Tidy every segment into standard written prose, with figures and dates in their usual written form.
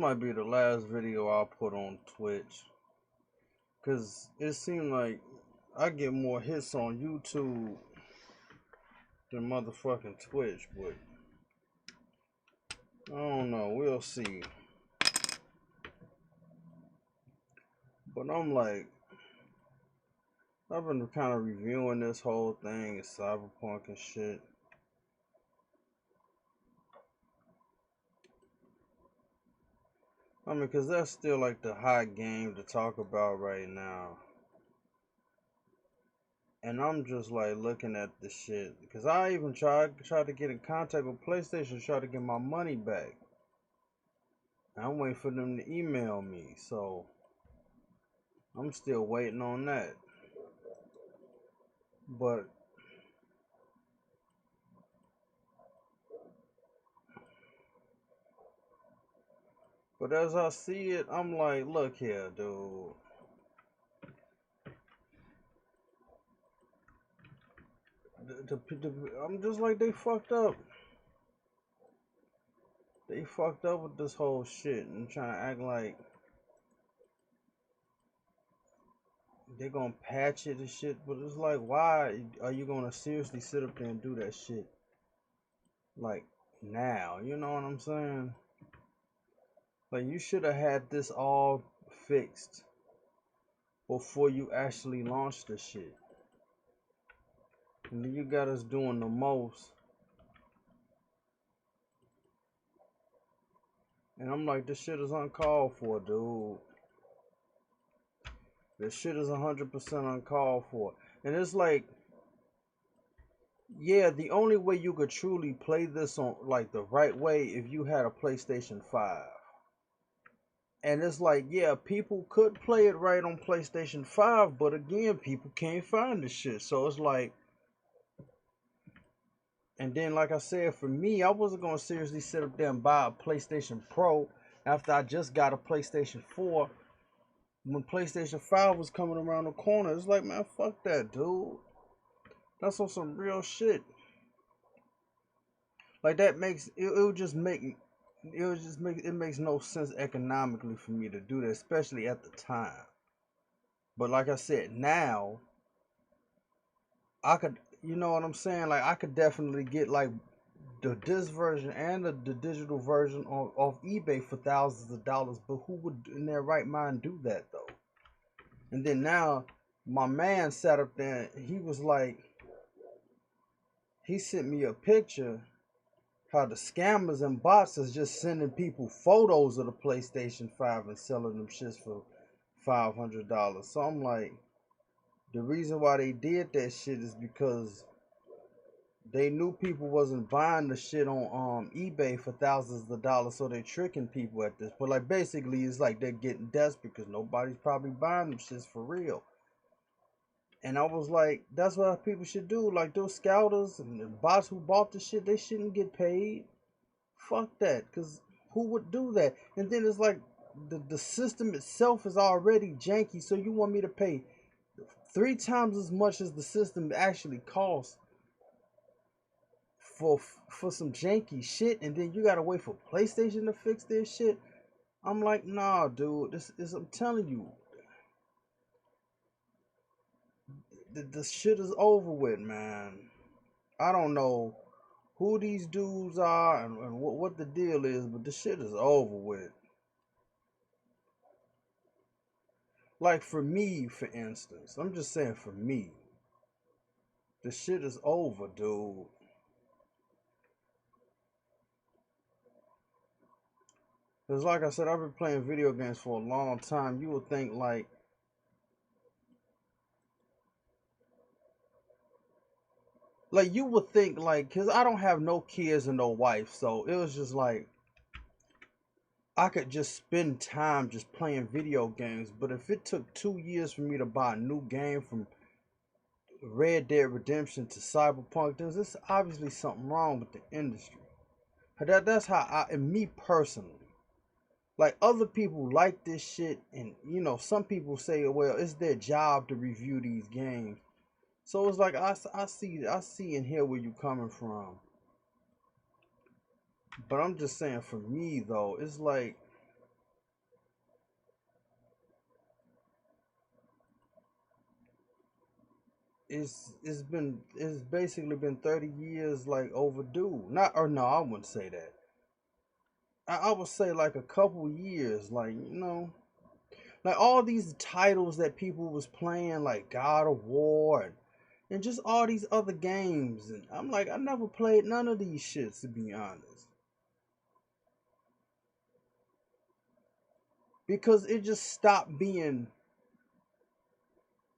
Might be the last video I'll put on Twitch. Cause it seemed like I get more hits on YouTube than motherfucking Twitch, but I don't know, we'll see. But I'm like, I've been kind of reviewing this whole thing, Cyberpunk and shit. I mean, cause that's still like the hot game to talk about right now. And I'm just like looking at the shit. Cause I even tried to get in contact with PlayStation, try to get my money back. I'm waiting for them to email me, so I'm still waiting on that. But as I see it, I'm like, look here, dude. I'm just like, they fucked up. They fucked up with this whole shit and trying to act like they're gonna patch it and shit. But it's like, why are you gonna seriously sit up there and do that shit? Like, now, you know what I'm saying? Like, you should have had this all fixed before you actually launched the shit. And then you got us doing the most. And I'm like, this shit is uncalled for, dude. This shit is 100% uncalled for. And it's like, yeah, the only way you could truly play this on like the right way if you had a PlayStation 5. And it's like, yeah, people could play it right on PlayStation 5, but again, people can't find the shit. So it's like, and then like I said, for me, I wasn't gonna seriously sit up there and buy a PlayStation Pro after I just got a PlayStation 4. When PlayStation 5 was coming around the corner, it's like, man, fuck that, dude. That's on some real shit. Like that makes it would just make it would just make it makes no sense economically for me to do that, especially at the time. But like I said, now I could, you know what I'm saying? Like I could definitely get like the disc version and the digital version off eBay for thousands of dollars. But who would in their right mind do that though? And then now my man sat up there. He was like, he sent me a picture how the scammers and bots is just sending people photos of the PlayStation 5 and selling them shits for $500. So I'm like, the reason why they did that shit is because they knew people wasn't buying the shit on eBay for thousands of dollars, so they're tricking people at this. But like basically, it's like they're getting desperate because nobody's probably buying them shits for real. And I was like, that's what people should do. Like those scouters and the bots who bought the shit, they shouldn't get paid. Fuck that, because who would do that? And then it's like the system itself is already janky, so you want me to pay 3 times as much as the system actually costs for some janky shit, and then you gotta wait for PlayStation to fix their shit. I'm like, nah, dude. This is I'm telling you, the shit is over with, man. I don't know who these dudes are and what the deal is, but the shit is over with. Like for me, for instance, I'm just saying for me, the shit is over, dude. Cause like I said, I've been playing video games for a long time. You would think like you would think like, cause I don't have no kids and no wife, so it was just like I could just spend time just playing video games. But if it took 2 years for me to buy a new game from Red Dead Redemption to Cyberpunk, there's obviously something wrong with the industry. That's how and me personally. Like other people like this shit, and some people say, well, it's their job to review these games. So it's like I see and hear where you coming from, but I'm just saying for me though, it's like it's basically been 30 years like overdue. Not or no, I wouldn't say that. I would say like a couple years, like like all these titles that people was playing, like God of War and just all these other games, and I'm like, I never played none of these shits to be honest, because it just stopped being.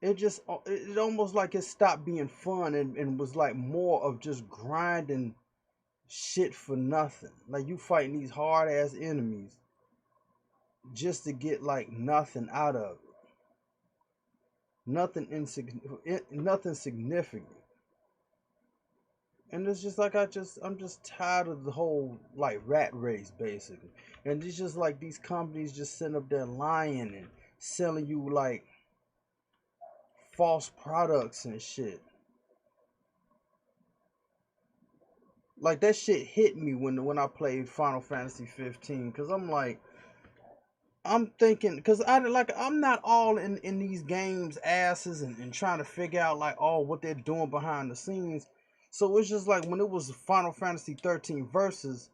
It almost like it stopped being fun and was like more of just grinding shit for nothing. Like you fighting these hard ass enemies just to get like nothing out of it. Nothing significant. And it's just like I'm just tired of the whole like rat race basically. And it's just like these companies just sitting up there lying and selling you like false products and shit. Like that shit hit me when I played Final Fantasy 15 because I'm thinking because I'm not all in these games asses and trying to figure out like what they're doing behind the scenes. So it's just like when it was Final Fantasy 13 versus,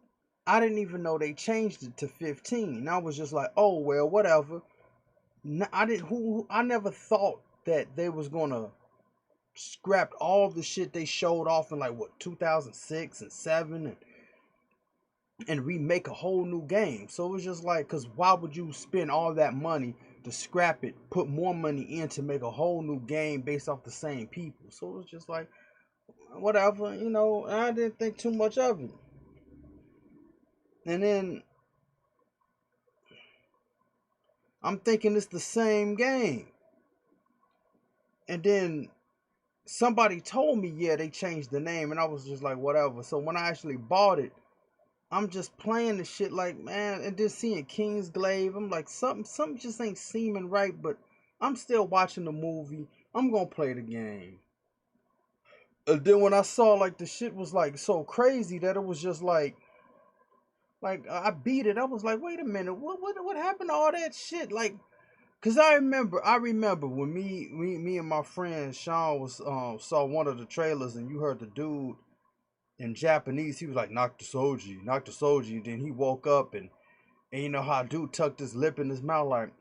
I didn't even know they changed it to 15. And I was just like, oh well, whatever. I didn't I never thought that they was gonna scrap all the shit they showed off in like what 2006 and 7 and remake a whole new game. So it was just like, because why would you spend all that money to scrap it, put more money in to make a whole new game based off the same people? So it was just like, whatever, I didn't think too much of it. And then I'm thinking it's the same game. And then somebody told me, yeah, they changed the name. And I was just like, whatever. So when I actually bought it, I'm just playing the shit like, man, and then seeing Kingsglaive, I'm like, something just ain't seeming right, but I'm still watching the movie. I'm gonna play the game. And then when I saw like the shit was like so crazy that it was just like I beat it. I was like, wait a minute, what happened to all that shit? Like, cause I remember when me and my friend Sean was saw one of the trailers and you heard the dude in Japanese, he was like, knock the soji, knock the soji. Then he woke up and you know how dude tucked his lip in his mouth, like,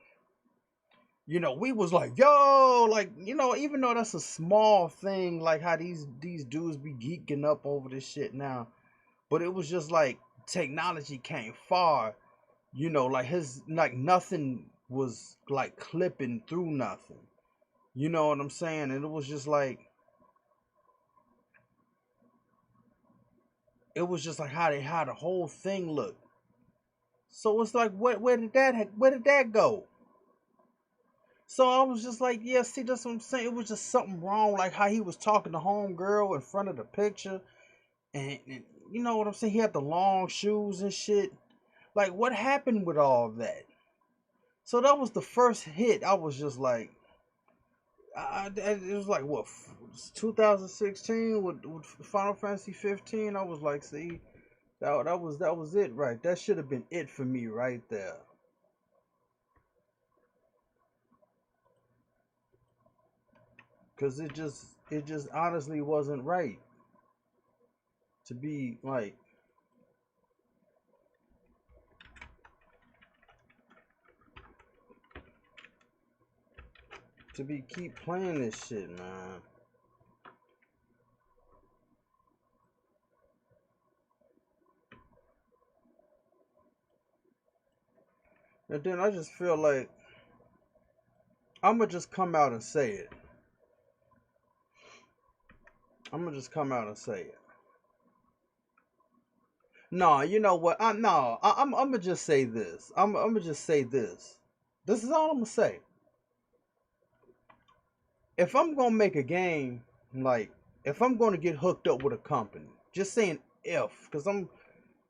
we was like, yo, like, even though that's a small thing, like how these dudes be geeking up over this shit now, but it was just like technology came far, like his like nothing was like clipping through nothing. You know what I'm saying? And it was just like how the whole thing looked. So it's like, where did that go? So I was just like, yeah, see, that's what I'm saying. It was just something wrong, like how he was talking to homegirl in front of the picture, and you know what I'm saying. He had the long shoes and shit. Like, what happened with all that? So that was the first hit. I was just like, it was like what 2016 with Final Fantasy 15. I was like, see, that was it right. That should have been it for me right there. Cause it just honestly wasn't right to be like to be keep playing this shit, man. And then I just feel like I'm gonna just come out and say it. I'm gonna just come out and say it. No, you know what? No, I'm gonna just say this. I'm gonna just say this. This is all I'm gonna say. If I'm gonna make a game, like if I'm gonna get hooked up with a company, just saying if, because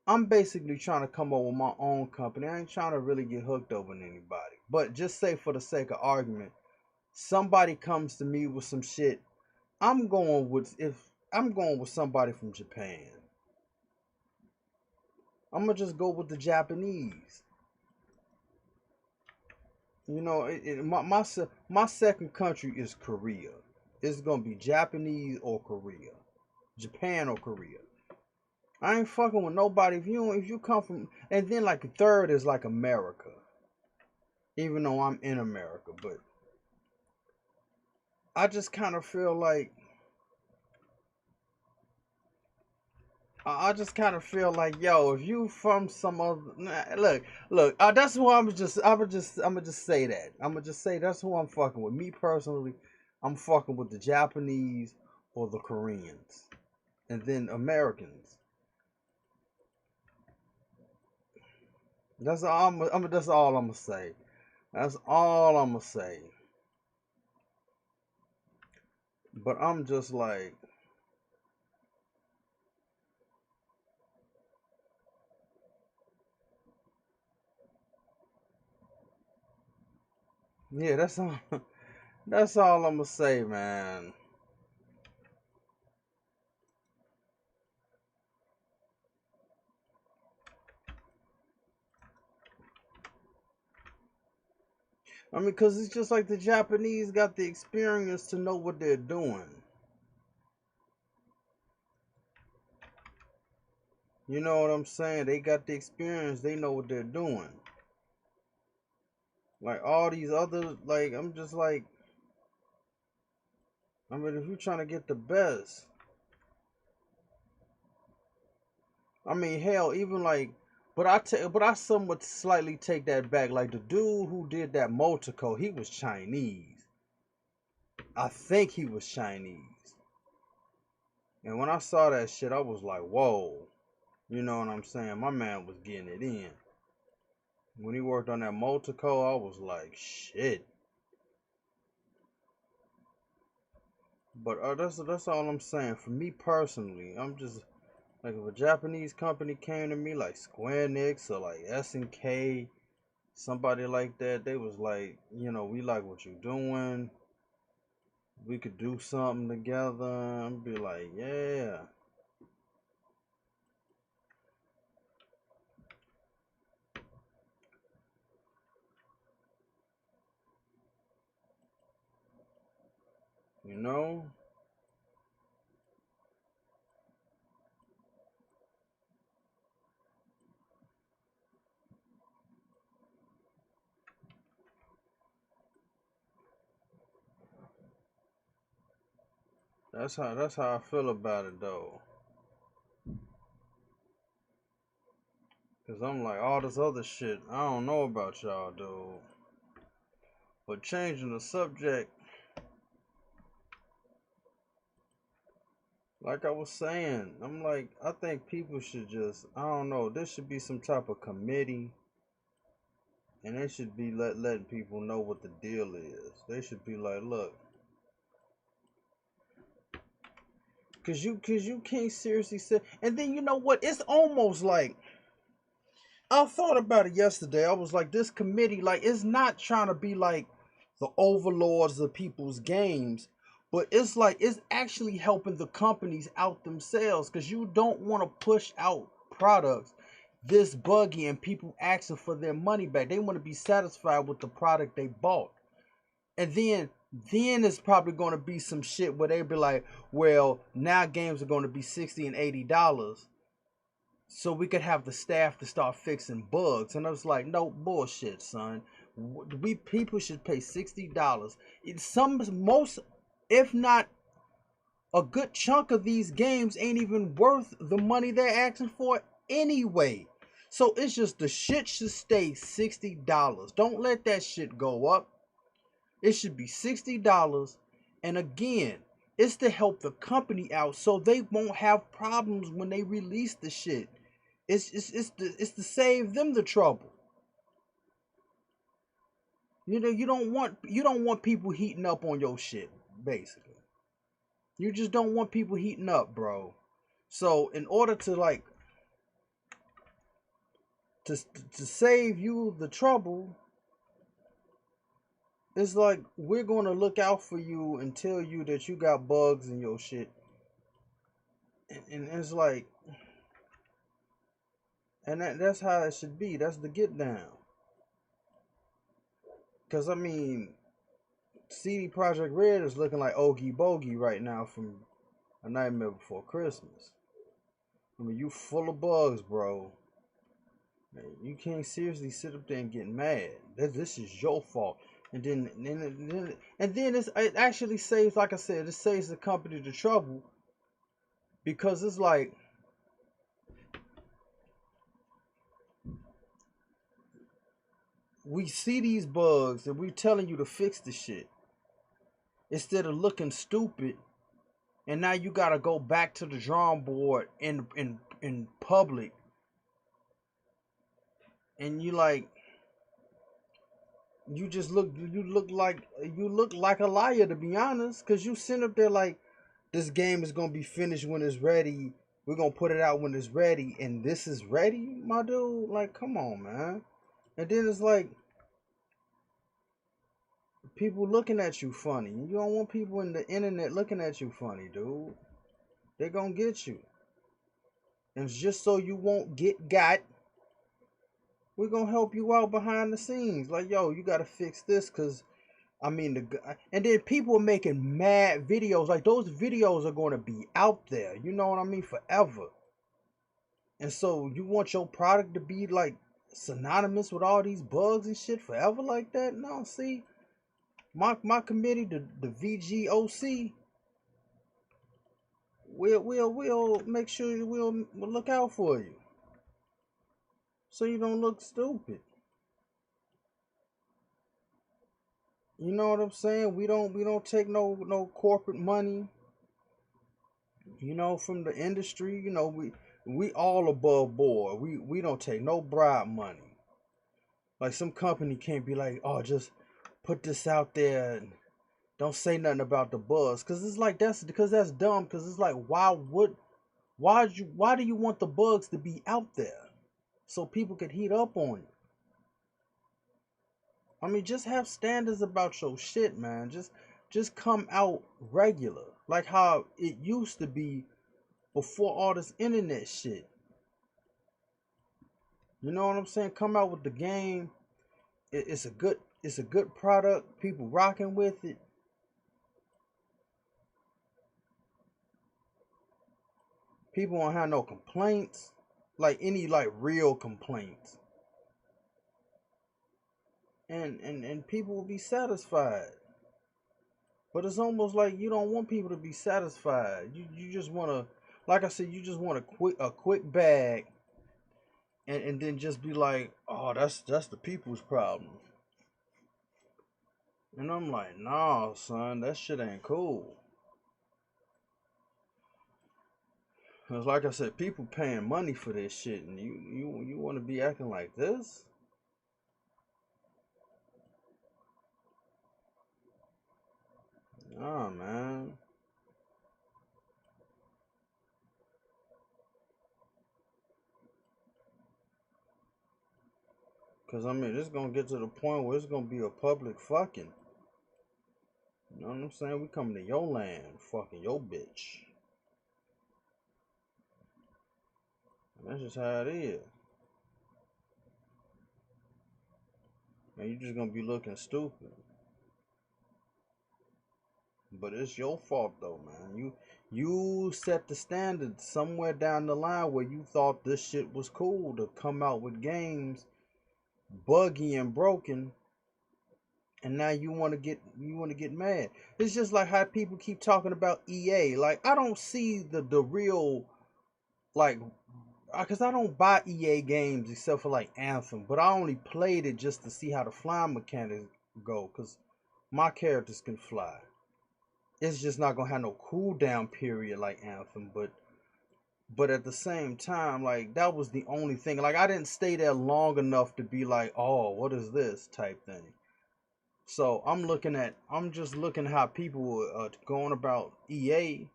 I'm basically trying to come up with my own company. I ain't trying to really get hooked up with anybody. But just say for the sake of argument, somebody comes to me with some shit. If I'm going with somebody from Japan, I'm gonna just go with the Japanese. My second country is Korea. It's gonna be Japanese or Korea, Japan or Korea. I ain't fucking with nobody. If you come from, and then like a third is like America, even though I'm in America, but I just kind of feel like I just kind of feel like, yo, if you from some other, look, that's who I'm gonna just say that. I'm gonna just say that's who I'm fucking with. Me personally, I'm fucking with the Japanese or the Koreans, and then Americans. That's all I'm gonna say. That's all I'm gonna say. But I'm just like, yeah, that's all. That's all I'm gonna say, man. I mean, cause it's just like the Japanese got the experience to know what they're doing. You know what I'm saying? They got the experience. They know what they're doing. Like all these other, like I'm just like, I mean, if you're trying to get the best, I mean, hell, even like, but I somewhat slightly take that back. Like the dude who did that Motoko, he was Chinese. I think he was Chinese. And when I saw that shit, I was like, whoa. You know what I'm saying? My man was getting it in. When he worked on that Motoko, I was like, shit. But that's all I'm saying. For me personally, I'm just like if a Japanese company came to me like Square Enix or like SNK, somebody like that, they was like, we like what you're doing. We could do something together. I'd be like, yeah. You know? That's how I feel about it though. Cause I'm like all this other shit. I don't know about y'all, dude. But changing the subject, like I was saying, I'm like, I think people should just, I don't know, there should be some type of committee, and they should be letting people know what the deal is. They should be like, look, cause you can't seriously say, and then you know what? It's almost like I thought about it yesterday. I was like, this committee, like, it's not trying to be like the overlords of people's games, but it's like it's actually helping the companies out themselves because you don't want to push out products this buggy and people asking for their money back. They want to be satisfied with the product they bought. And then it's probably going to be some shit where they be like, well, now games are going to be 60 and $80 so we could have the staff to start fixing bugs. And I was like, no bullshit, son. We people should pay $60. It's some most, if not a good chunk of these games, ain't even worth the money they're asking for anyway. So it's just the shit should stay $60. Don't let that shit go up. It should be $60. And again, it's to help the company out so they won't have problems when they release the shit. It's to save them the trouble. You don't want people heating up on your shit, basically. You just don't want people heating up, bro. So in order to like to to save you the trouble, it's like we're gonna look out for you and tell you that you got bugs in your shit. And it's like and that's how it should be. That's the get down. Cause I mean, CD Projekt Red is looking like Ogie Bogey right now from A Nightmare Before Christmas. I mean, you full of bugs, bro. Man, you can't seriously sit up there and get mad. This is your fault. And then it actually saves, like I said, it saves the company the trouble, because it's like, we see these bugs and we telling you to fix the shit instead of looking stupid, and now you gotta go back to the drawing board in public, and you like, you look like a liar, to be honest, because you sit up there like, this game is gonna be finished when it's ready. We're gonna put it out when it's ready, and this is ready, my dude. Like, come on, man. And then it's like, people looking at you funny. You don't want people in the internet looking at you funny, dude. They're gonna get you. And just so you won't get got, we're gonna help you out behind the scenes. Like, yo, you gotta fix this, cause I mean, and then people are making mad videos. Like, those videos are gonna be out there. You know what I mean? Forever. And so you want your product to be like synonymous with all these bugs and shit forever like that? No, see, my committee, the VGOC, we'll make sure we'll look out for you, so you don't look stupid. You know what I'm saying? We don't take no corporate money, from the industry. We all above board. We don't take no bribe money. Like, some company can't be like, oh, just put this out there and don't say nothing about the buzz, because it's like, that's dumb. Because it's like, why do you want the bugs to be out there so people could heat up on you? I mean, just have standards about your shit, man. Just come out regular, like how it used to be before all this internet shit. You know what I'm saying? Come out with the game. It's a good product. People rocking with it. People won't have no complaints, like any like real complaints, and people will be satisfied. But it's almost like you don't want people to be satisfied. You just want to, like I said, you just want a quick bag, and then just be like, oh, that's the people's problem. And I'm like, nah, son, that shit ain't cool. Cause like I said, people paying money for this shit, and you want to be acting like this? Nah, man. Cause I mean, it's gonna get to the point where it's gonna be a public fucking. You know what I'm saying? We coming to your land, fucking your bitch. And that's just how it is. Man, you just gonna be looking stupid. But it's your fault though, man. You set the standard somewhere down the line where you thought this shit was cool to come out with games buggy and broken, and now you want to get mad. It's just like how people keep talking about EA. Like, I don't see the real, like, because I don't buy EA games except for like Anthem, but I only played it just to see how the flying mechanics go, because my characters can fly. It's just not gonna have no cooldown period like Anthem, but at the same time, like, that was the only thing. Like, I didn't stay there long enough to be like, oh, what is this type thing. So I'm just looking how people are going about EA,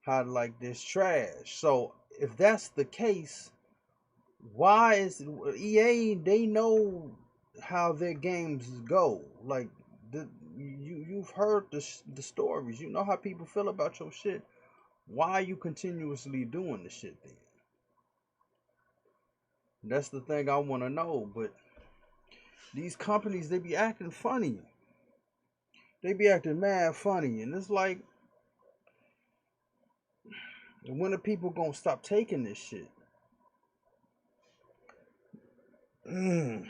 how like this trash. So if that's the case, why is EA? They know how their games go. Like, you've heard the stories. You know how people feel about your shit. Why are you continuously doing the shit then? That's the thing I want to know. But these companies, they be acting funny. They be acting mad funny, and it's like, when are people gonna stop taking this shit? Mm.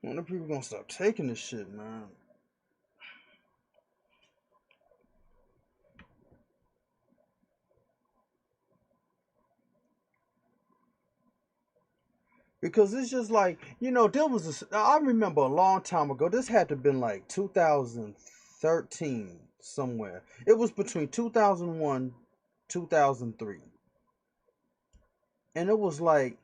When are people gonna stop taking this shit, man? Because it's just like, there was I remember a long time ago. This had to have been like 2013 somewhere. It was between 2001, 2003, and it was like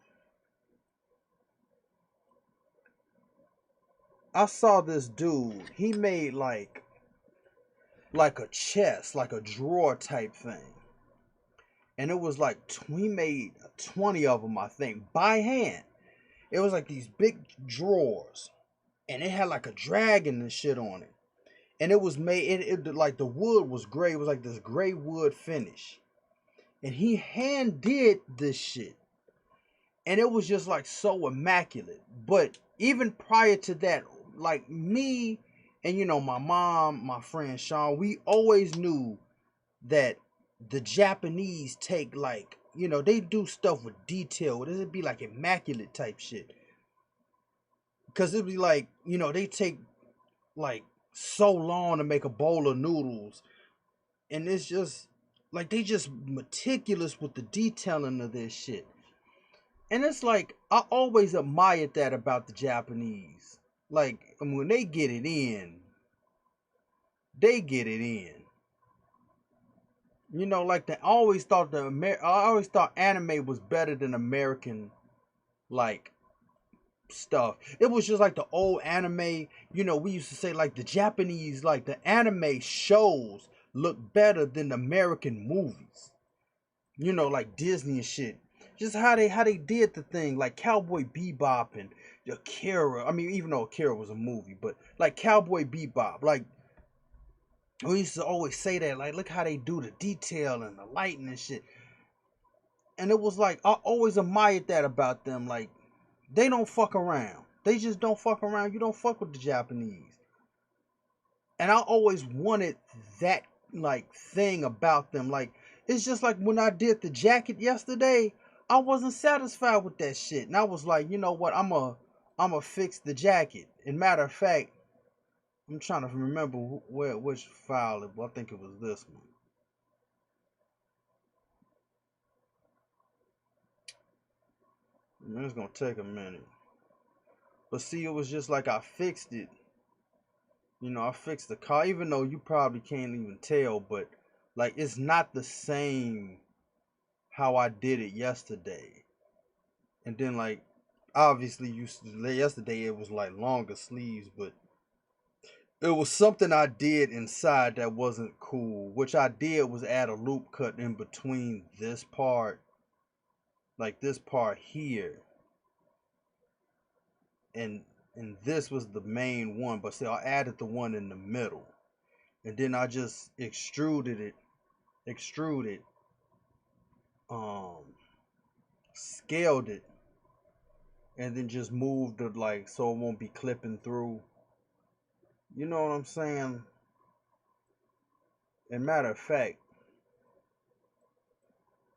I saw this dude. He made like a chest, like a drawer type thing, and it was like he made 20 of them, I think, by hand. It was like these big drawers, and it had like a dragon and shit on it. And it was made, it like the wood was gray. It was like this gray wood finish. And he hand did this shit. And it was just like so immaculate. But even prior to that, like me and my mom, my friend Sean, we always knew that the Japanese take like, they do stuff with detail. It'd be like immaculate type shit. Cause it'd be like, they take like so long to make a bowl of noodles, and it's just like they just meticulous with the detailing of this shit. And it's like I always admired that about the Japanese. Like, I mean, when they get it in, they get it in. Like I always thought I always thought anime was better than American like stuff. It was just like the old anime, we used to say like the Japanese, like the anime shows look better than the American movies. Like Disney and shit. Just how they did the thing, like Cowboy Bebop and Akira. I mean, even though Akira was a movie, but like Cowboy Bebop, like we used to always say that, like, look how they do the detail and the lighting and shit. And it was like I always admired that about them. Like, they don't fuck around. They just don't fuck around. You don't fuck with the Japanese. And I always wanted that like thing about them. Like, it's just like when I did the jacket yesterday, I wasn't satisfied with that shit. And I was like, you know what, I'm a fix the jacket. And matter of fact, I'm trying to remember which file it was. I think it was this one. I mean, it's gonna take a minute. But see, it was just like I fixed it. I fixed the car, even though you probably can't even tell, but like it's not the same how I did it yesterday. And then like obviously yesterday it was like longer sleeves, but it was something I did inside that wasn't cool. Which I did was add a loop cut in between this part, like this part here, and this was the main one. But see, I added the one in the middle, and then I just extruded, um, scaled it, and then just moved it like so it won't be clipping through. You know what I'm saying? And matter of fact,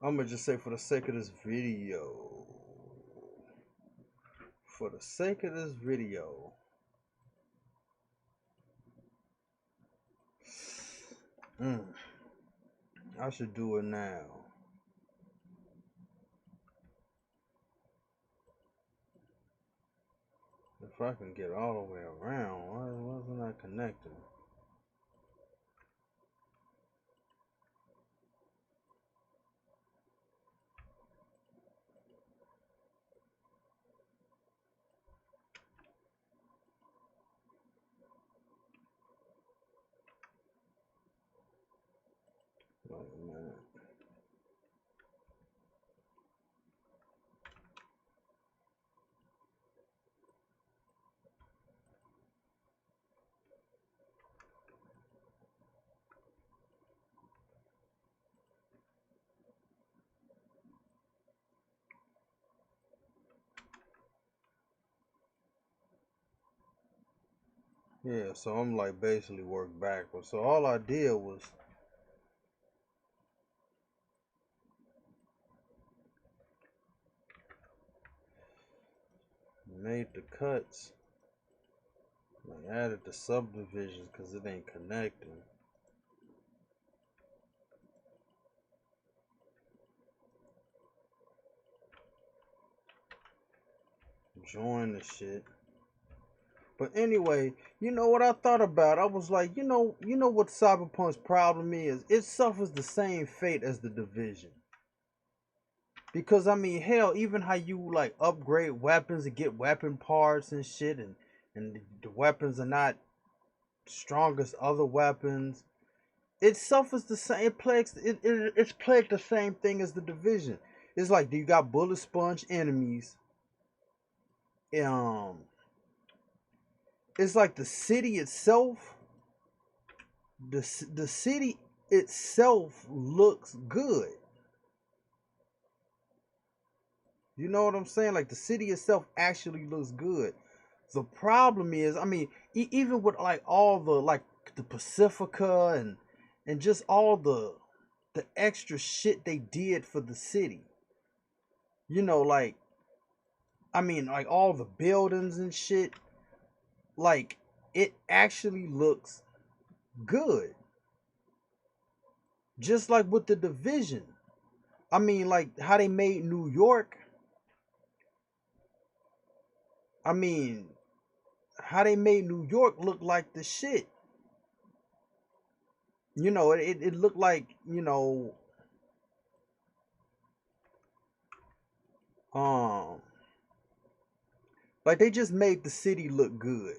I'm gonna just say for the sake of this video, for the sake of this video, mm, I should do it now. If I can get all the way around, why wasn't I connecting? Wait a minute. Yeah, so I'm like basically work backwards. So all I did was made the cuts, like added the subdivisions because it ain't connecting. Join the shit. But anyway, you know what I thought about? I was like, you know what Cyberpunk's problem is? It suffers the same fate as the Division. Because I mean, hell, even how you like upgrade weapons and get weapon parts and shit, and the weapons are not strong as other weapons. It suffers the same. It's plagued the same thing as the Division. It's like, do you got bullet sponge enemies? Um, it's like the city itself. The city itself looks good. You know what I'm saying? Like the city itself actually looks good. The problem is, I mean, even with like all the like the Pacifica and just all the extra shit they did for the city. Like I mean, like all the buildings and shit, like it actually looks good. Just like with the Division. I mean, like how they made New York. I mean, how they made New York look like the shit. It looked like, um, like they just made the city look good.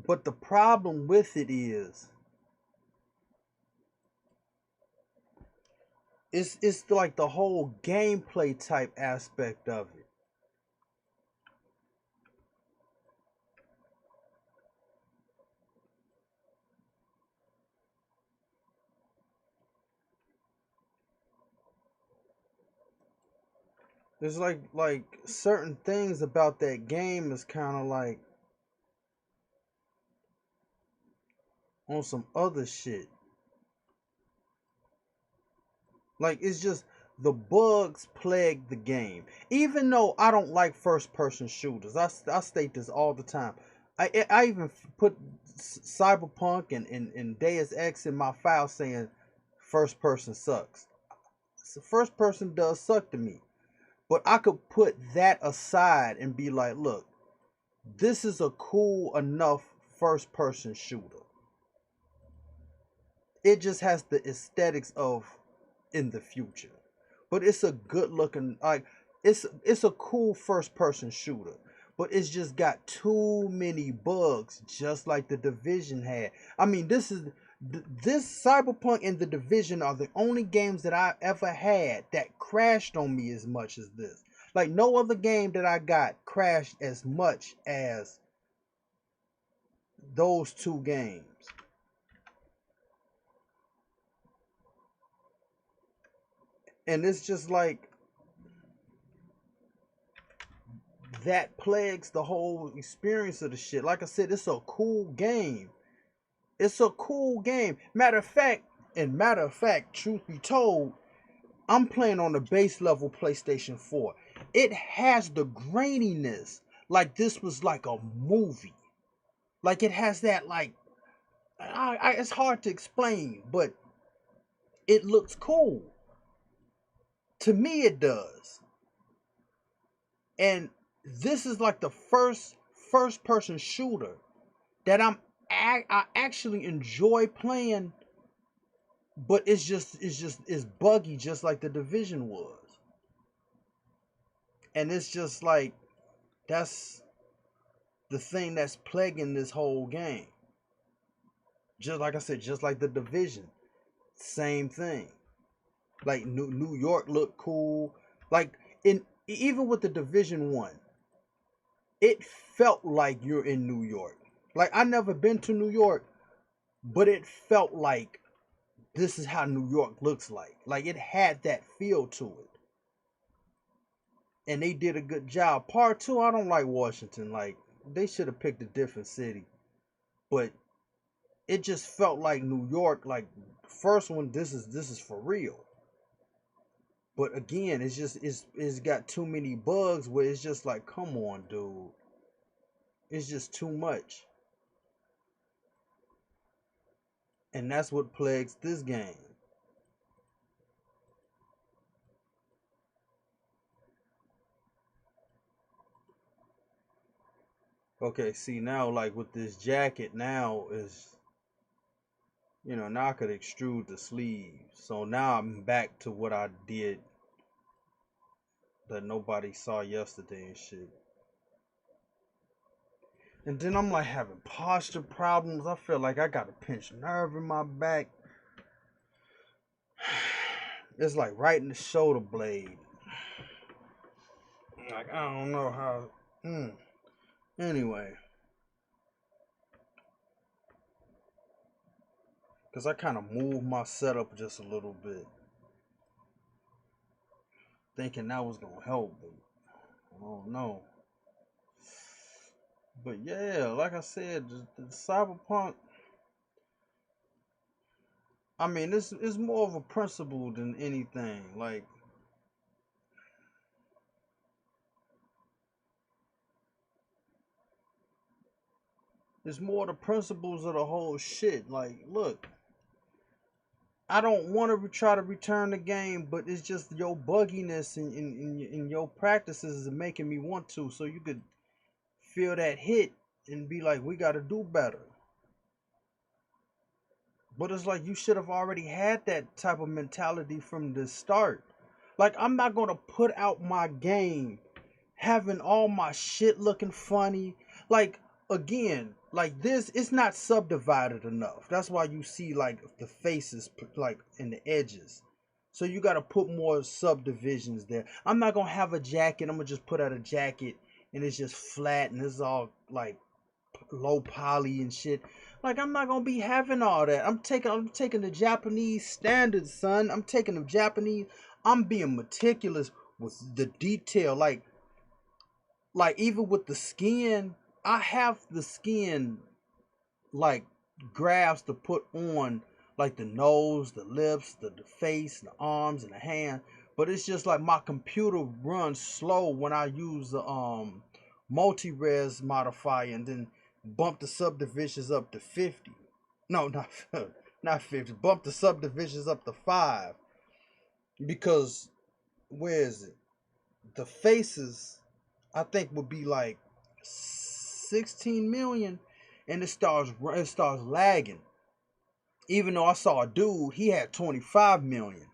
But the problem with it is, it's like the whole gameplay type aspect of it. There's like certain things about that game is kind of like on some other shit. Like it's just the bugs plague the game. Even though I don't like first person shooters, I state this all the time. I even put Cyberpunk and Deus Ex in my file saying first person sucks. So first person does suck to me. But I could put that aside and be like, look, this is a cool enough first person shooter. It just has the aesthetics of in the future. But it's a good looking, like it's a cool first person shooter. But it's just got too many bugs, just like the Division had. I mean, this Cyberpunk and the Division are the only games that I ever had that crashed on me as much as this. Like no other game that I got crashed as much as those two games. And it's just like that plagues the whole experience of the shit. Like I said, it's a cool game. It's a cool game. Matter of fact, truth be told, I'm playing on the base level PlayStation 4. It has the graininess like this was like a movie. Like it has that like it's hard to explain, but it looks cool. To me it does. And this is like the first person shooter that I actually enjoy playing, but it's buggy just like the Division was. And it's just like that's the thing that's plaguing this whole game. Just like I said, just like the Division, same thing. Like New York looked cool. Like in even with the Division 1, it felt like you're in New York. Like I never been to New York, but it felt like this is how New York looks like. Like it had that feel to it. And they did a good job. Part 2, I don't like Washington. Like they should have picked a different city. But it just felt like New York, like first one, this is for real. But again, it's got too many bugs where it's just like, come on, dude. It's just too much. And that's what plagues this game. Okay, see now, like with this jacket now is, now I could extrude the sleeves. So now I'm back to what I did that nobody saw yesterday and shit. And then I'm like having posture problems. I feel like I got a pinched nerve in my back. It's like right in the shoulder blade. Like I don't know how. Anyway, because I kind of moved my setup just a little bit, thinking that was gonna help, but I don't know. But yeah, like I said, the Cyberpunk. I mean, it's more of a principle than anything. Like it's more the principles of the whole shit. Like, look, I don't want to try to return the game, but it's just your bugginess in your practices is making me want to. So you could feel that hit and be like, we got to do better. But it's like you should have already had that type of mentality from the start. Like, I'm not going to put out my game having all my shit looking funny. Like, again, like this, it's not subdivided enough. That's why you see like the faces like in the edges. So you got to put more subdivisions there. I'm not going to have a jacket. I'm going to just put out a jacket and it's just flat and it's all like low poly and shit. Like I'm not gonna be having all that. I'm taking the Japanese standards, son. I'm taking the Japanese. I'm being meticulous with the detail. Like even with the skin, I have the skin like graphs to put on like the nose, the lips, the face, the arms, and the hand. But it's just like my computer runs slow when I use the multi-res modifier and then bump the subdivisions up to 50. No, not not 50. Bump the subdivisions up to 5 because where is it? The faces I think would be like 16 million and it starts lagging. Even though I saw a dude, he had 25 million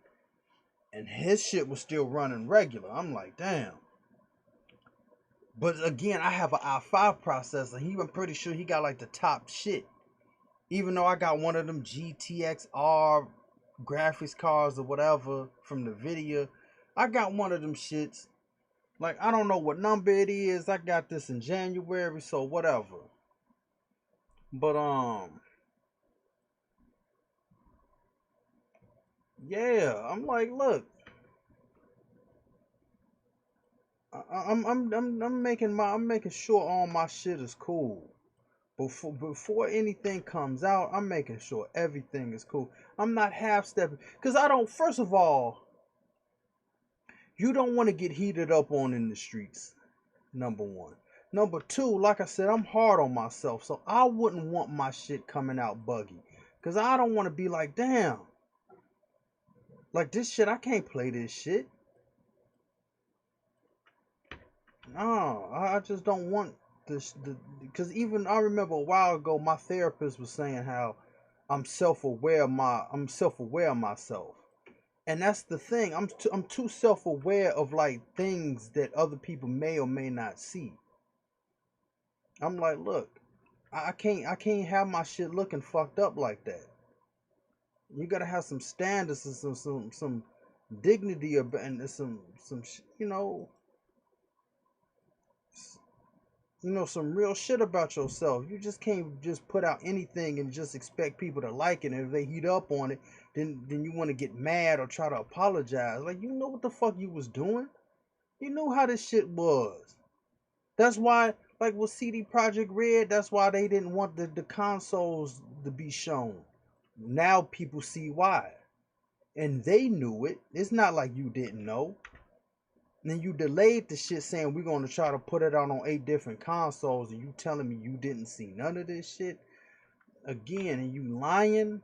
and his shit was still running regular. I'm like, damn. But again, I have an i5 processor. I'm pretty sure he got like the top shit. Even though I got one of them GTX-R graphics cards or whatever from the video, I got one of them shits. Like I don't know what number it is. I got this in January, so whatever. But yeah, I'm like, look, I'm making sure all my shit is cool. Before anything comes out, I'm making sure everything is cool. I'm not half stepping because I don't. First of all, you don't want to get heated up on in the streets. Number one. Number two, like I said, I'm hard on myself, so I wouldn't want my shit coming out buggy because I don't want to be like, damn, like this shit, I can't play this shit. No, I just don't want this. Because even I remember a while ago, my therapist was saying how I'm self-aware of myself, and that's the thing. I'm too self-aware of like things that other people may or may not see. I'm like, look, I can't have my shit looking fucked up like that. You gotta have some standards and some dignity and some some real shit about yourself. You just can't just put out anything and just expect people to like it. And if they heat up on it, then you want to get mad or try to apologize. Like what the fuck you was doing. You knew how this shit was. That's why Like with CD Projekt Red, that's why they didn't want the consoles to be shown. Now people see why. And they knew it. It's not like you didn't know. And then you delayed the shit saying we're gonna try to put it out on 8 different consoles, and you telling me you didn't see none of this shit again, and you lying?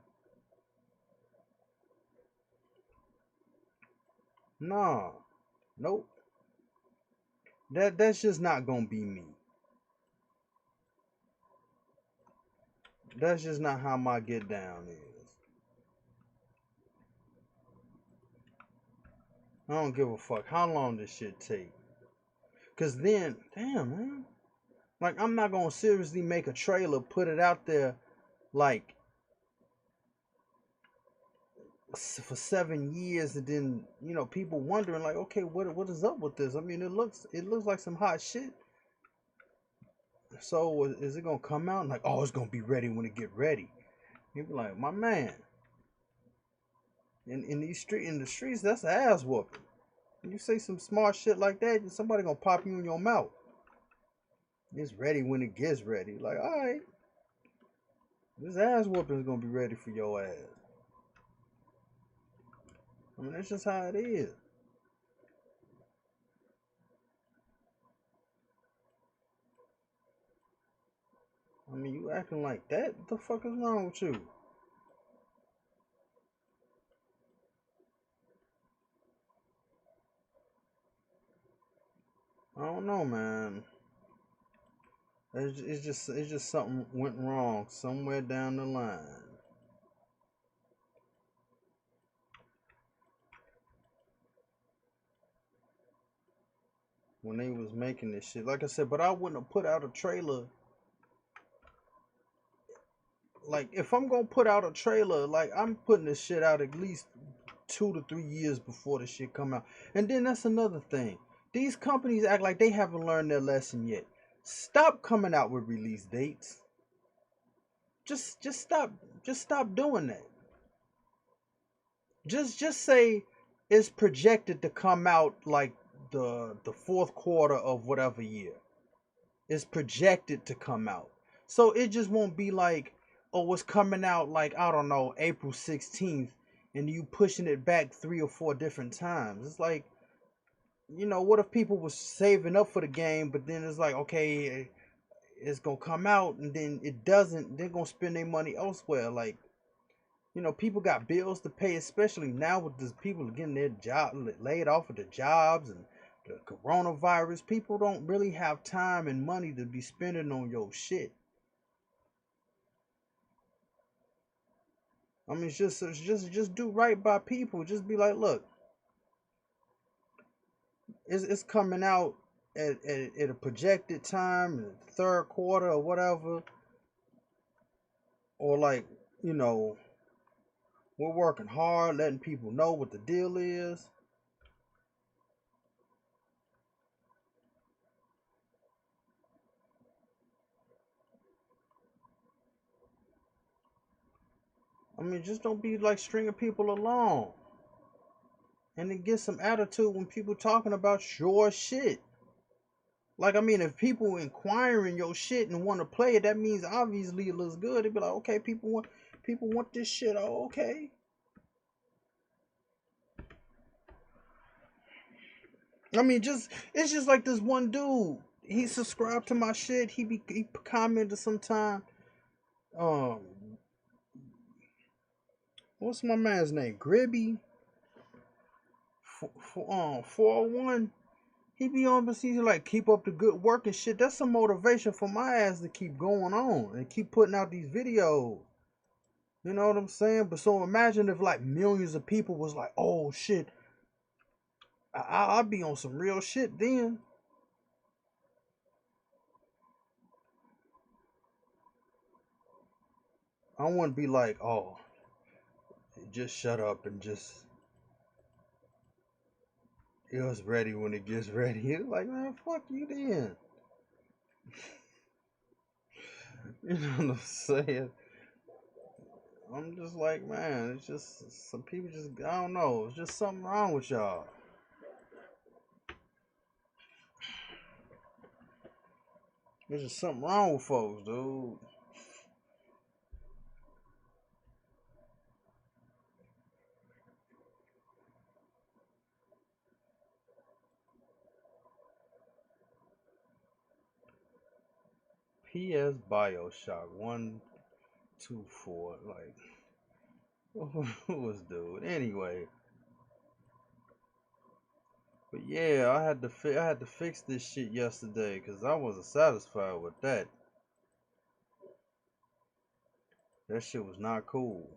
Nah, nope. That's just not gonna be me. That's just not how my get down is. I don't give a fuck how long this shit take. Cause then, damn man, like I'm not gonna seriously make a trailer, put it out there, like for 7 years, and then people wondering like, okay, what is up with this? I mean, it looks like some hot shit. So is it gonna come out and like, oh, it's gonna be ready when it get ready? You be like, my man, in the streets, that's ass whooping. You say some smart shit like that, somebody gonna pop you in your mouth. It's ready when it gets ready. Like, all right, this ass whooping is gonna be ready for your ass. I mean, that's just how it is. I mean, you acting like that? What the fuck is wrong with you? I don't know, man. It's just something went wrong somewhere down the line. When they was making this shit. Like I said, but I wouldn't have put out a trailer. Like, if I'm gonna put out a trailer, like, I'm putting this shit out at least 2 to 3 years before the shit come out. And then that's another thing. These companies act like they haven't learned their lesson yet. Stop coming out with release dates. Just stop doing that. Just say it's projected to come out like the fourth quarter of whatever year. It's projected to come out. So it just won't be like, oh, it's coming out like, I don't know, April 16th, and you pushing it back 3 or 4 different times. It's like, what if people was saving up for the game, but then it's like, okay, it's gonna come out, and then it doesn't, they're gonna spend their money elsewhere. Like, people got bills to pay, especially now with this people getting their job laid off of the jobs and the coronavirus. People don't really have time and money to be spending on your shit. I mean, just do right by people. Just be like, look, it's coming out at a projected time, in the third quarter or whatever, or like, you know, we're working hard, letting people know what the deal is. I mean, just don't be like stringing people along. And then get some attitude when people talking about your shit. Like, I mean, if people inquiring your shit and want to play it, that means obviously it looks good. They be like, okay, people want this shit. Oh, okay. I mean, it's just like this one dude. He subscribed to my shit. He commented sometime. Um, what's my man's name? Gribby. 401. He be on, but he's like, keep up the good work and shit. That's some motivation for my ass to keep going on and keep putting out these videos. You know what I'm saying? But so imagine if like millions of people was like, oh shit, I'll be on some real shit then. I wouldn't be like, oh, just shut up and just, it was ready when it gets ready. It's like, man, fuck you then. You know what I'm saying? I'm just like, man, it's just some people just, I don't know, it's just something wrong with y'all. There's just something wrong with folks, dude. PS Bioshock 124. Like, who was dude? Anyway, but yeah, I had to fix this shit yesterday because I wasn't satisfied with that. That shit was not cool.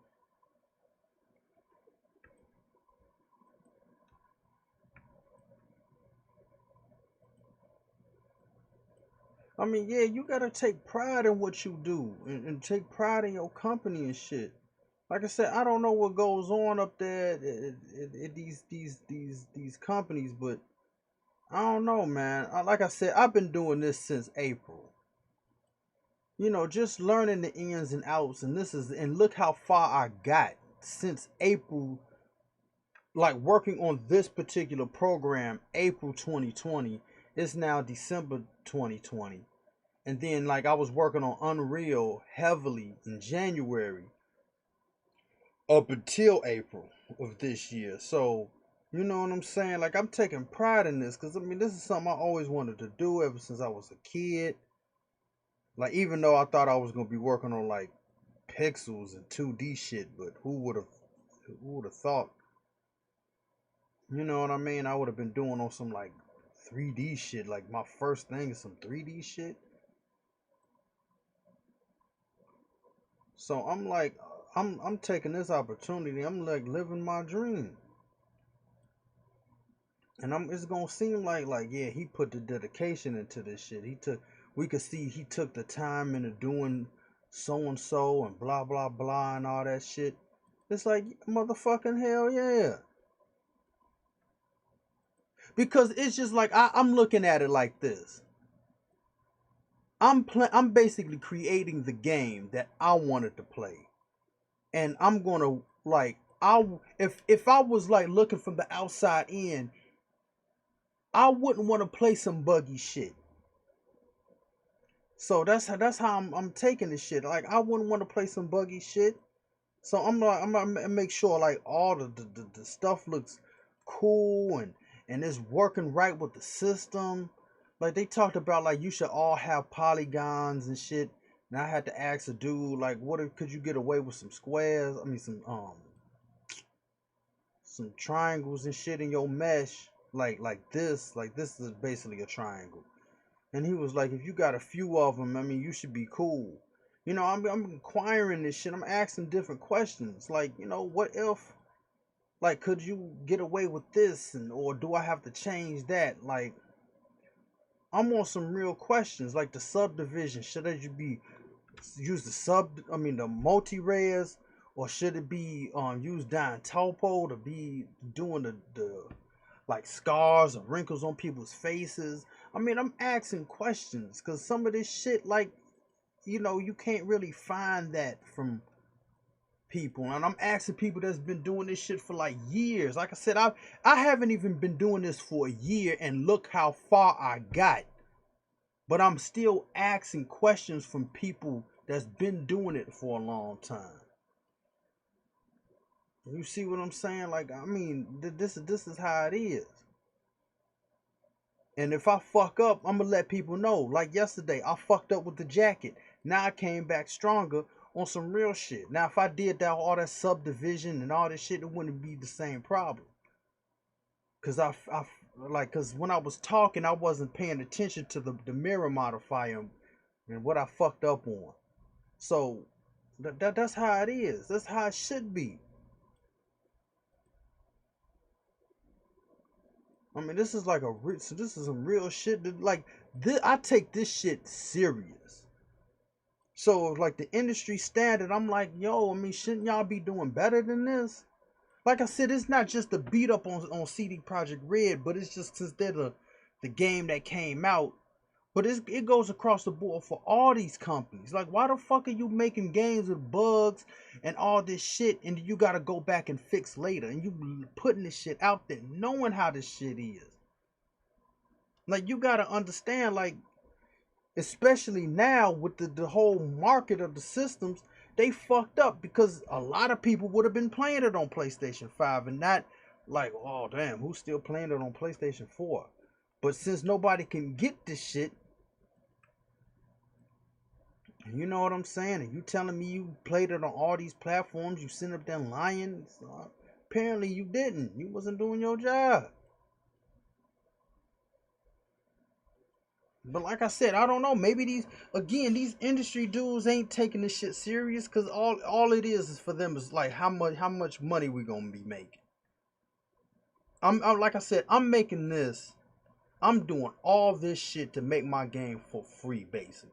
I mean, yeah, you gotta take pride in what you do and take pride in your company and shit. Like I said, I don't know what goes on up there at these companies, but I don't know, man. Like I said, I've been doing this since April. You know, just learning the ins and outs, and look how far I got since April. Like working on this particular program, April 2020. It's now December 2020. And then like I was working on Unreal heavily in January up until April of this year. So, you know what I'm saying? Like I'm taking pride in this because I mean this is something I always wanted to do ever since I was a kid. Like even though I thought I was gonna be working on like pixels and 2D shit, but who would have thought? You know what I mean? I would have been doing on some like 3D shit. Like my first thing is some 3D shit. So I'm like, I'm taking this opportunity. I'm like living my dream, and I'm it's gonna seem like yeah, he put the dedication into this shit. We could see he took the time into doing so and blah blah blah and all that shit. It's like motherfucking hell yeah, because it's just like I'm looking at it like this. I'm basically creating the game that I wanted to play, and I'm gonna like I if I was like looking from the outside in, I wouldn't want to play some buggy shit. So that's how I'm taking this shit. Like I wouldn't want to play some buggy shit. So I'm gonna make sure like all the stuff looks cool and it's working right with the system. Like they talked about like you should all have polygons and shit. And I had to ask a dude like, could you get away with some squares? I mean some triangles and shit in your mesh like this is basically a triangle. And he was like, if you got a few of them, I mean, you should be cool. You know, I'm inquiring this shit. I'm asking different questions. Like, you know, what if, like, could you get away with this? And, or do I have to change that? Like, I'm on some real questions. Like the subdivision. Should it be, use the multi-res? Or should it be use Don Topo to be doing the like scars or wrinkles on people's faces? I mean, I'm asking questions because some of this shit, like, you know, you can't really find that from people. And I'm asking people that's been doing this shit for like years. Like I said, I haven't even been doing this for a year, and look how far I got. But I'm still asking questions from people that's been doing it for a long time. You see what I'm saying? Like, I mean, this is how it is. And if I fuck up, I'm gonna let people know. Like yesterday, I fucked up with the jacket. Now I came back stronger on some real shit. Now if I did that all that subdivision and all this shit, it wouldn't be the same problem. Cause cause when I was talking, I wasn't paying attention to the mirror modifier and what I fucked up on. So that's how it is. That's how it should be. I mean, this is like so this is some real shit. Like this, I take this shit serious. So like the industry standard, I'm like, yo, I mean, shouldn't y'all be doing better than this? Like I said, it's not just the beat up on CD Projekt Red, but it's just since they're the game that came out. But it goes across the board for all these companies. Like, why the fuck are you making games with bugs and all this shit, and you gotta go back and fix later, and you putting this shit out there, knowing how this shit is. Like, you gotta understand, like, especially now with the whole market of the systems. They fucked up because a lot of people would have been playing it on PlayStation 5 and not like, oh damn, who's still playing it on PlayStation 4? But since nobody can get this shit, you know what I'm saying? And you telling me you played it on all these platforms, you sent up there lying? So apparently you didn't. You wasn't doing your job. But like I said, I don't know. Maybe these industry dudes ain't taking this shit serious because all it is for them is like how much money we gonna be making. I'm like I said, I'm making this. I'm doing all this shit to make my game for free, basically.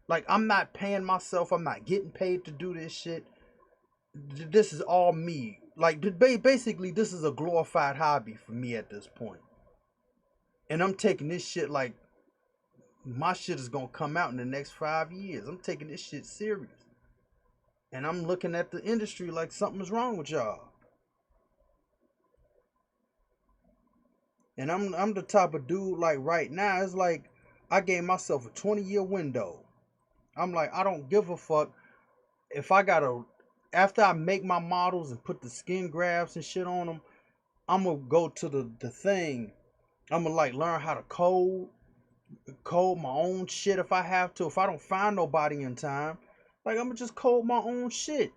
Like I'm not paying myself. I'm not getting paid to do this shit. This is all me. Like basically, this is a glorified hobby for me at this point. And I'm taking this shit like my shit is gonna come out in the next 5 years. I'm taking this shit serious. And I'm looking at the industry like something's wrong with y'all. And I'm the type of dude like right now, it's like I gave myself a 20-year window. I'm like, I don't give a fuck if I gotta after I make my models and put the skin grafts and shit on them, I'm gonna go to the thing. I'm gonna like learn how to code my own shit if I have to. If I don't find nobody in time, like I'm gonna just code my own shit.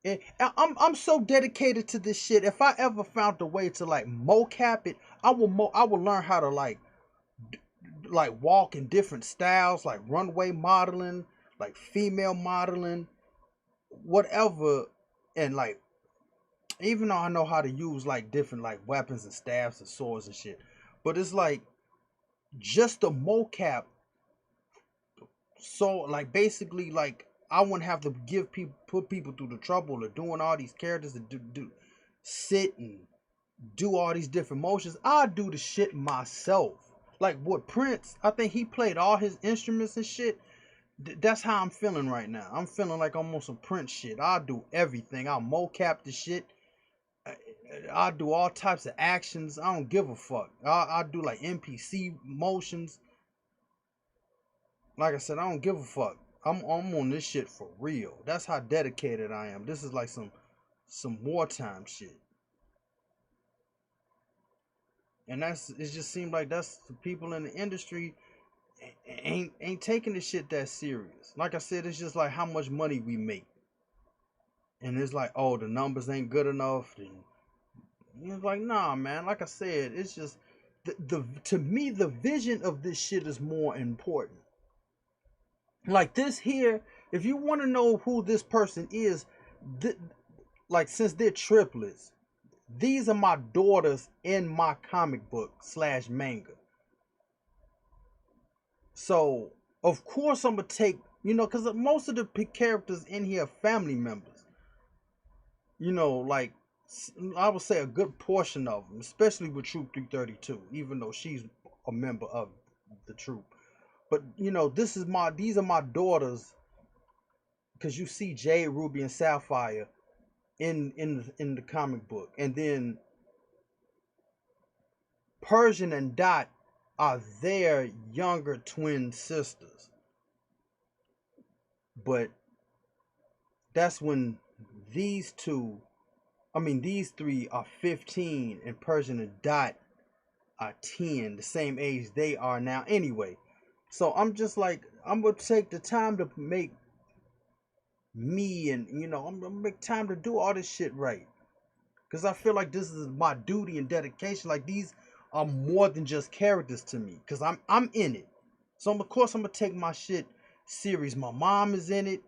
And I'm so dedicated to this shit. If I ever found a way to like mocap it, I will learn how to like walk in different styles, like runway modeling, like female modeling, whatever, and like even though I know how to use like different like weapons and staffs and swords and shit, but it's like just the mocap. So like basically like I wouldn't have to put people through the trouble of doing all these characters to do sit and do all these different motions. I do the shit myself. Like what Prince, I think he played all his instruments and shit. That's how I'm feeling right now. I'm feeling like I'm on some Prince shit. I'll do everything. I'll mocap the shit. I'll do all types of actions. I don't give a fuck. I'll do like NPC motions. Like I said, I don't give a fuck. I'm on this shit for real. That's how dedicated I am. This is like some wartime shit. And it just seems like that's the people in the industry ain't taking this shit that serious. Like I said, it's just like how much money we make. And it's like, oh, the numbers ain't good enough. And it's like, nah, man. Like I said, it's just the to me the vision of this shit is more important. Like this here, if you want to know who this person is, th- like since they're triplets, these are my daughters in my comic book slash manga. So of course I'm gonna take, because most of the characters in here are family members. Like I would say a good portion of them, especially with Troop 332, even though she's a member of the troop. But these are my daughters because you see Jade, Ruby, and Sapphire in the comic book, and then Persian and Dot are their younger twin sisters. But that's when these two, these three are 15 and Persian and Dot are 10, the same age they are now anyway. So I'm just like, I'm gonna take the time to make me and I'm gonna make time to do all this shit right. Cause I feel like this is my duty and dedication. Like these are more than just characters to me. Cause I'm in it. So of course I'm gonna take my shit serious. My mom is in it.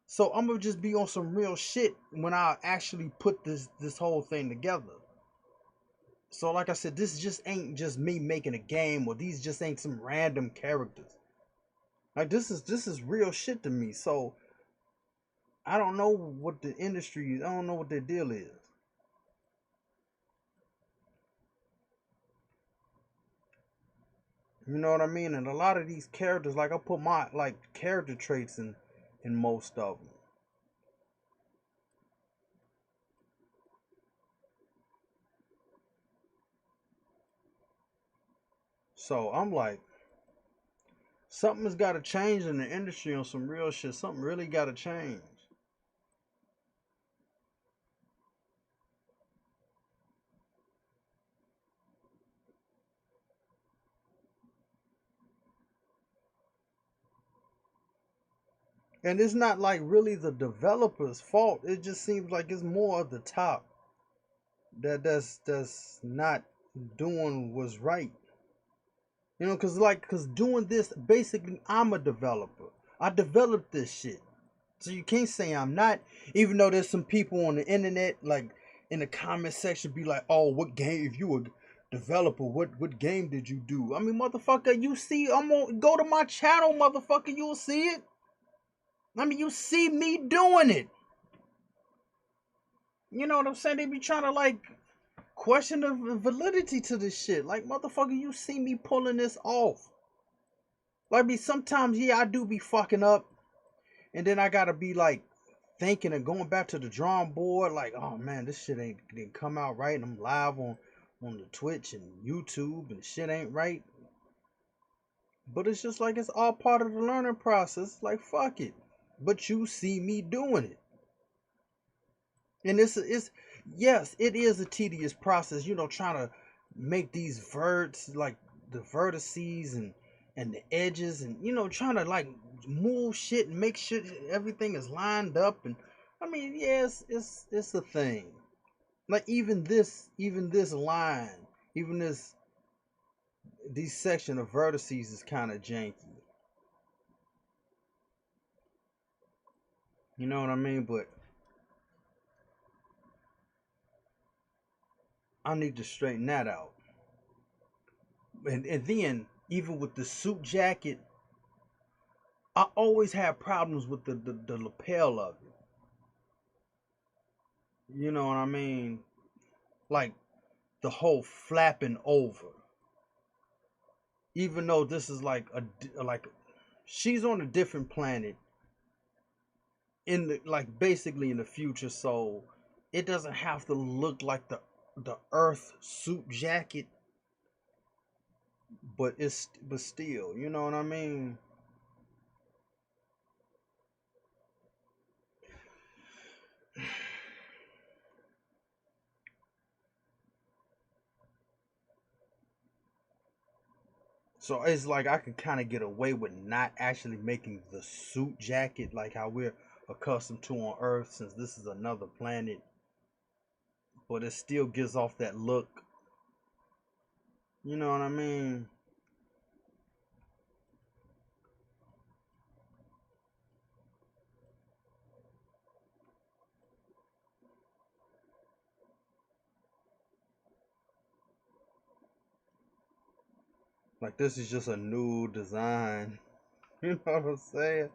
So I'm gonna just be on some real shit when I actually put this whole thing together. So like I said, this just ain't just me making a game, or these just ain't some random characters. Like this is real shit to me. So I don't know what the industry is. I don't know what their deal is. You know what I mean? And a lot of these characters, like I put my like character traits in most of them. So I'm like, Something's got to change in the industry on some real shit. Something really got to change. And it's not like really the developer's fault. It just seems like it's more of the top that's not doing what's right. You know, cause doing this basically, I'm a developer. I developed this shit, so you can't say I'm not. Even though there's some people on the internet, like in the comment section, be like, "Oh, what game? If you a developer, what game did you do?" I mean, motherfucker, you see, I'm gonna go to my channel, motherfucker. You'll see it. I mean, you see me doing it. You know what I'm saying? They be trying to like question the validity to this shit. Like, motherfucker, you see me pulling this off. Like, me sometimes, yeah, I do be fucking up, and then I gotta be like thinking and going back to the drawing board. Like, oh man, this shit didn't come out right. And I'm live on the Twitch and YouTube, and shit ain't right. But it's just like it's all part of the learning process. Like, fuck it. But you see me doing it. And it's yes, it is a tedious process, you know, trying to make these verts like the vertices and the edges, and you know, trying to like move shit and make sure everything is lined up. And I mean, yes, it's a thing. Like even this line, even these section of vertices is kind of janky. You know what I mean? But I need to straighten that out. And then even with the suit jacket, I always have problems with the lapel of it. You know what I mean? Like the whole flapping over. Even though this is like she's on a different planet in the like basically in the future, so it doesn't have to look like the Earth suit jacket, but still, you know what I mean? So it's like I could kind of get away with not actually making the suit jacket like how we're accustomed to on Earth, since this is another planet, but it still gives off that look. You know what I mean? Like this is just a new design. You know what I'm saying?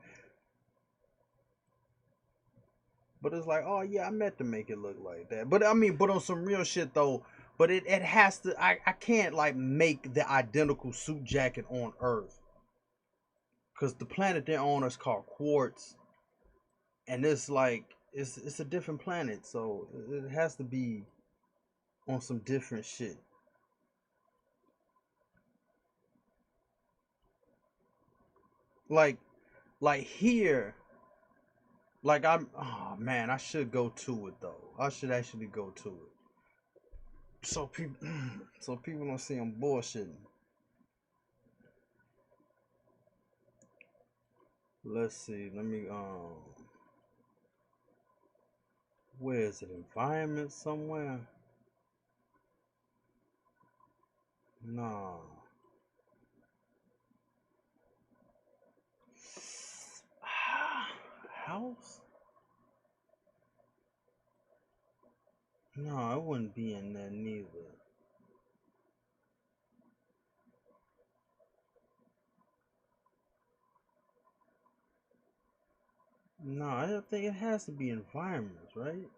But it's like, oh yeah, I meant to make it look like that. But I mean, but on some real shit though. But it has to. I can't like make the identical suit jacket on Earth, because the planet they're on is called Quartz, and it's like it's a different planet, so it has to be on some different shit. Like like here, like I'm. Oh man, I should go to it though. I should actually go to it. So people, so people don't see I'm bullshitting. Let's see. Let me where is it? Environment somewhere? No. House? No, it wouldn't be in there neither. No, I don't think it has to be environments, right?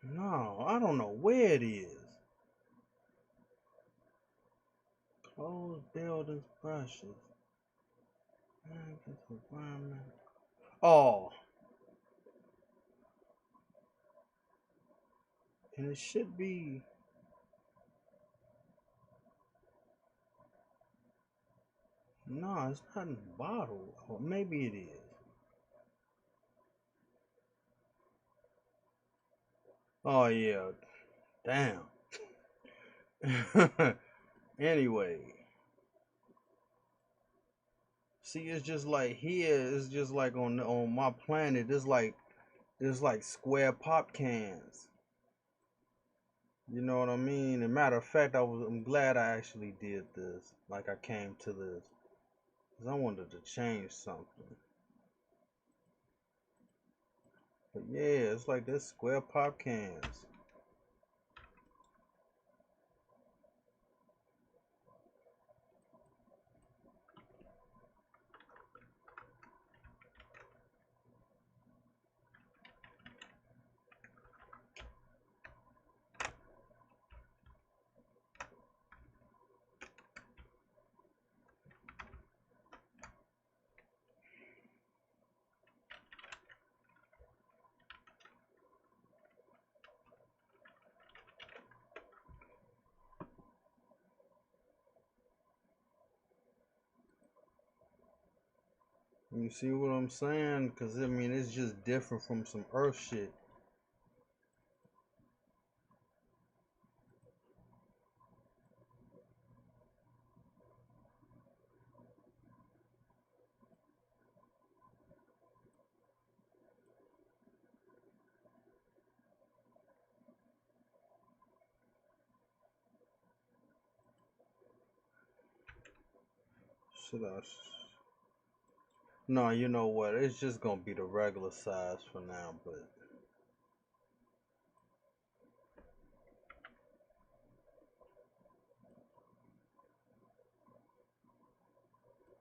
No, I don't know where it is. Closed buildings, brushes. Environment. Oh, And it should be. No, it's not in the bottle. Or maybe it is. Oh yeah. Damn. Anyway. See, it's just like here, it's just like on my planet, there's like square pop cans. You know what I mean? And matter of fact, I'm glad I actually did this. Like I came to this. Cause I wanted to change something. But yeah, it's like this square pop cans. You see what I'm saying? Cause I mean, it's just different from some Earth shit. Should I? No, you know what? It's just gonna be the regular size for now, but.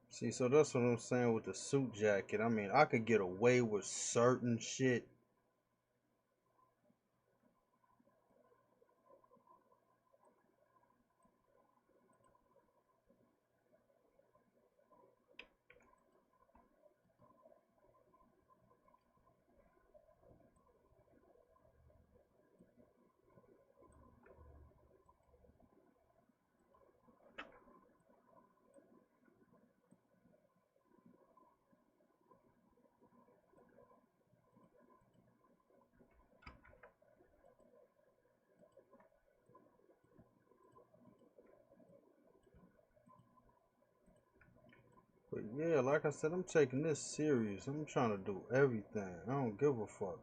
See, so that's what I'm saying with the suit jacket. I mean, I could get away with certain shit. But yeah, like I said, I'm taking this serious. I'm trying to do everything. I don't give a fuck.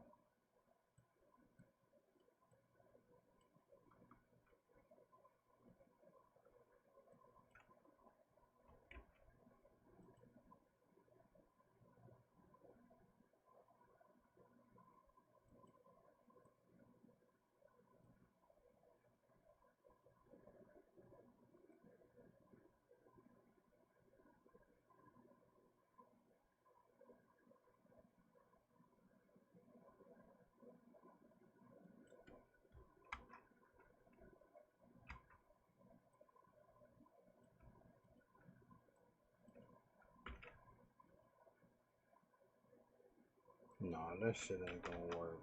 Nah, that shit ain't gonna work.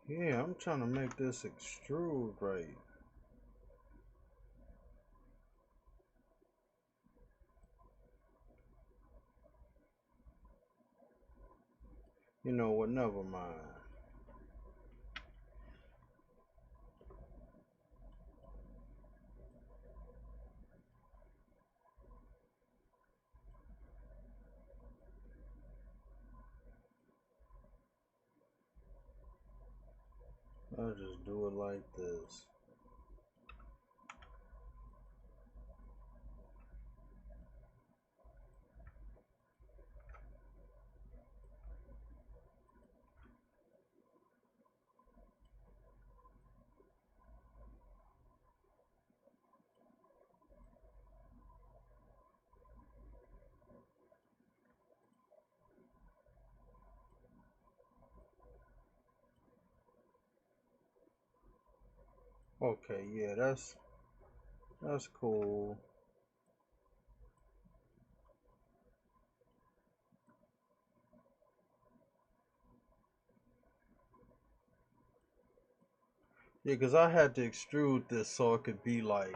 Yeah, I'm trying to make this extrude right. You know what? Never mind. I'll just do it like this. Okay, yeah, that's cool. Yeah, cause I had to extrude this so it could be like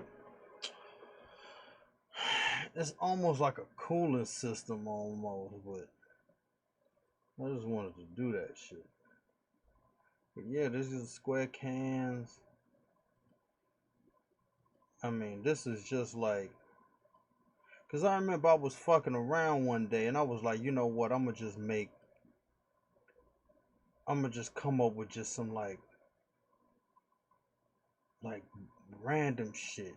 it's almost like a cooling system almost, but I just wanted to do that shit. But yeah, this is square cans. I mean, this is just like, cause I remember I was fucking around one day and I was like, you know what? I'm gonna just come up with just some like random shit.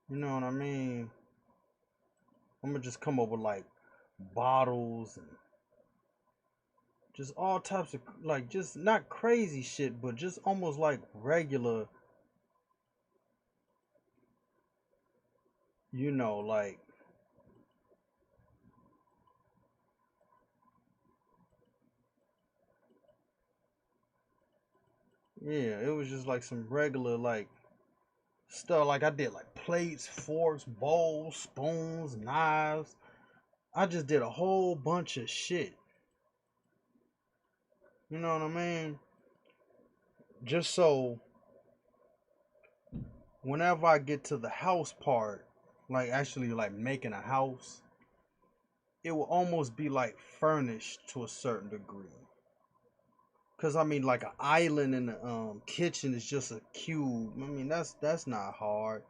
You know what I mean? I'm gonna just come up with like bottles and just all types of like just not crazy shit, but just almost like regular, like yeah, it was just like some regular like stuff. Like I did like plates, forks, bowls, spoons, knives. I just did a whole bunch of shit. You know what I mean? Just so whenever I get to the house part, like actually like making a house, it will almost be like furnished to a certain degree. Cause I mean, like an island in the kitchen is just a cube. I mean, that's not hard.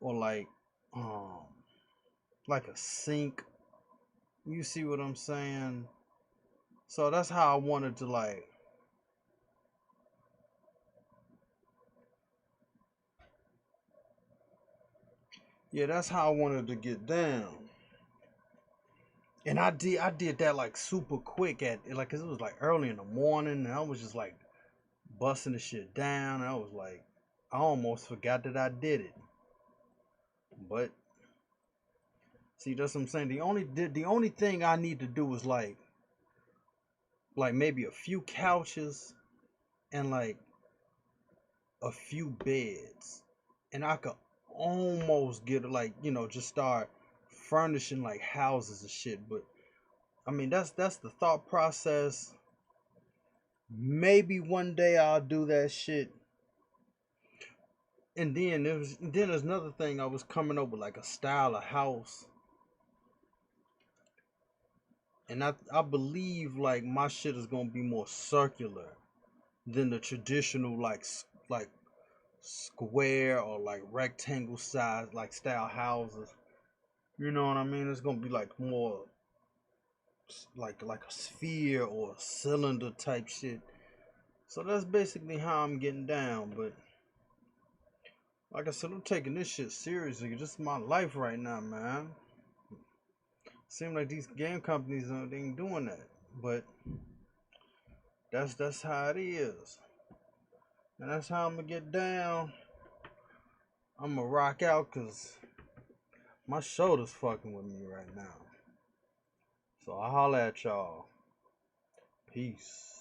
Or um like a sink. You see what I'm saying? So that's how I wanted to like. Yeah, that's how I wanted to get down. And I did that like super quick at like, cause it was like early in the morning, and I was just like busting the shit down. And I was like, I almost forgot that I did it. But see, that's what I'm saying. The only thing I need to do is like maybe a few couches and like a few beds, and I could almost get like just start furnishing like houses and shit. But I mean that's the thought process. Maybe one day I'll do that shit. And then there's another thing I was coming up with like a style of house, and I believe like my shit is gonna be more circular than the traditional like square or like rectangle size like style houses. You know what I mean? It's gonna be like more like a sphere or a cylinder type shit. So that's basically how I'm getting down. But like I said, I'm taking this shit seriously. This is my life right now, man. Seem like these game companies they ain't doing that, but that's how it is, and that's how I'm gonna get down. I'm gonna rock out because my shoulder's fucking with me right now. So I'll holler at y'all. Peace.